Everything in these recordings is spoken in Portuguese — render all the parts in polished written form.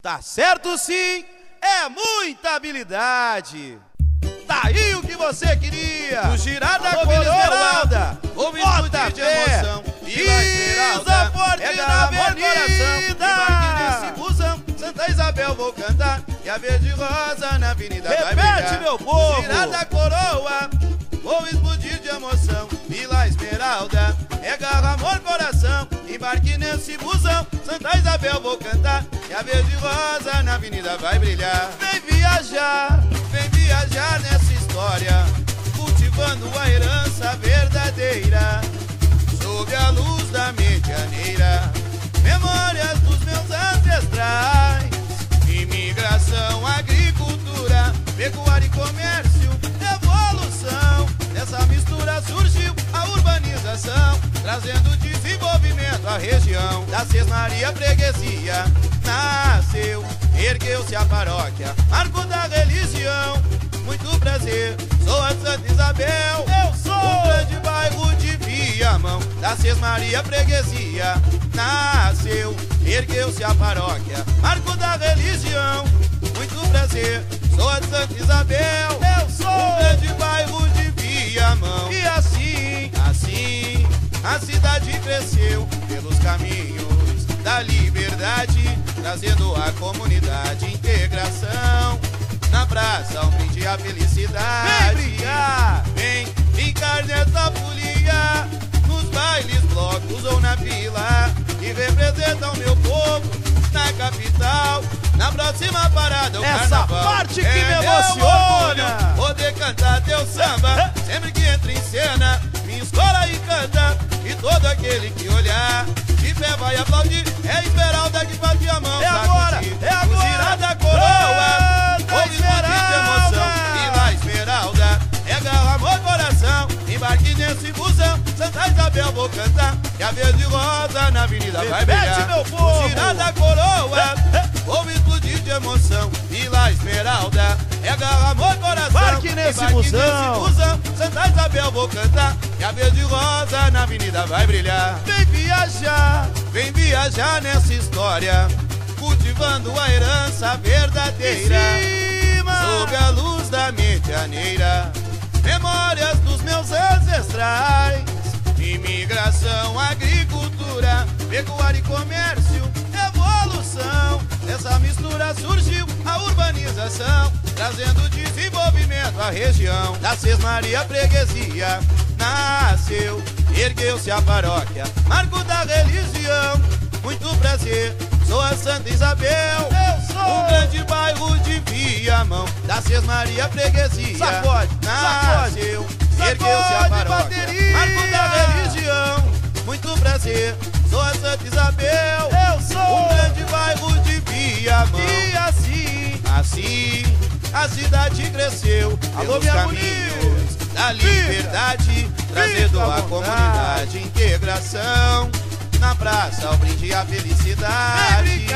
Tá certo sim, é muita habilidade. Tá aí o que você queria. No girar da Alô, Vila Esmeralda, houve bota de emoção. Vila Esmeralda, forte é na da avenida. Embarque Nesse busão, Santa Isabel vou cantar. E a verde rosa na avenida vai Repete, brilhar. meu povo. Girar da coroa, vou explodir de emoção. Vila Esmeralda, é garra, amor, coração. Embarque nesse busão, Santa Isabel vou cantar. E a verde rosa na avenida vai brilhar. Vem viajar nessa história, cultivando a herança verdadeira. Sob a luz da medianeira, memórias dos meus ancestrais. Imigração, agricultura, pecuária e comércio, evolução. Nessa mistura surgiu a urbanização, trazendo desenvolvimento à região. Da Sesmaria Freguesia nasceu, ergueu-se a paróquia, marco da religião. Muito prazer, sou a Santa Isabel. Eu sou um grande bairro de Viamão. Da Sesmaria Freguesia nasceu, ergueu-se a paróquia, marco da religião. Muito prazer, sou a Santa Isabel. Eu sou um grande bairro de Viamão. E assim a cidade cresceu pelos caminhos da liberdade, trazendo a comunidade integração. Na praça um brinde à felicidade. Vem brincar, vem brincar nessa folia, nos bailes, blocos ou na vila, que representam meu povo na capital. Na próxima parada o essa carnaval. parte que me emociona. Poder cantar teu samba sempre que entra em cena. Minha escola e canta, e todo aquele que olhar de pé vai aplaudir. É Esmeralda que bate a mão. É agora, é agora. O girar da coroa, ouve explodir de emoção. Vila Esmeralda, é garra, amor, coração. Embarque nesse busão, Santa Isabel vou cantar. E a verde rosa na avenida vai brilhar. Meu povo. O girar da coroa, ouve explodir de emoção. Vila Esmeralda, é garra, amor, coração. Embarque nesse busão, Santa Isabel vou cantar. E a verde rosa na avenida vai brilhar. Vem viajar nessa história, cultivando a herança verdadeira. Sob a luz da medianeira, memórias dos meus ancestrais. Imigração, agricultura, pecuária e comércio, evolução. Nessa mistura surgiu a urbanização, trazendo desenvolvimento à região. Da Sesmaria Freguesia nasceu, ergueu-se a paróquia, marco da religião. Muito prazer, sou a Santa Isabel. Eu sou um grande bairro de Viamão. Da Sesmaria Freguesia nasceu, ergueu-se a paróquia, marco da religião. Muito prazer, sou a Santa Isabel. Eu sou um grande bairro de Viamão. E assim a cidade cresceu pelos caminhos da liberdade, trazendo a comunidade integração. Na praça o brinde à felicidade.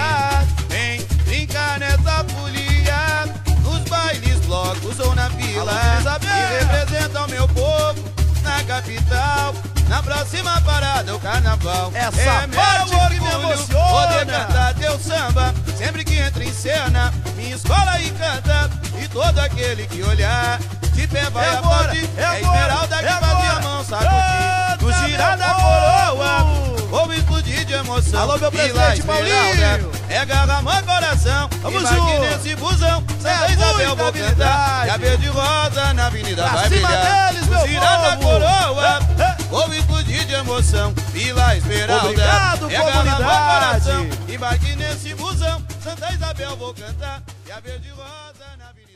Vem brincar nessa folia, nos bailes, blocos ou na vila, que representam meu povo na capital. Na próxima parada o carnaval. Essa parte que me emociona. Poder cantar teu samba sempre que entra em cena. Minha escola e canta, e todo aquele que olhar de pé vai aplaudir. É Esmeralda que fazia a mão sacudir. No girar da coroa, vou explodir de emoção. Alô, meu presidente Paulinho, é garra, amor, coração. Vamos embarque junto nesse busão, Santa Isabel vou cantar. E a verde rosa na avenida vai brilhar. Deles, meu girar da povo. coroa, vou explodir de emoção. Vila Esmeralda, obrigado, é garra, amor, comunidade. coração. Embarque nesse busão, Santa Isabel vou cantar. E a verde rosa na avenida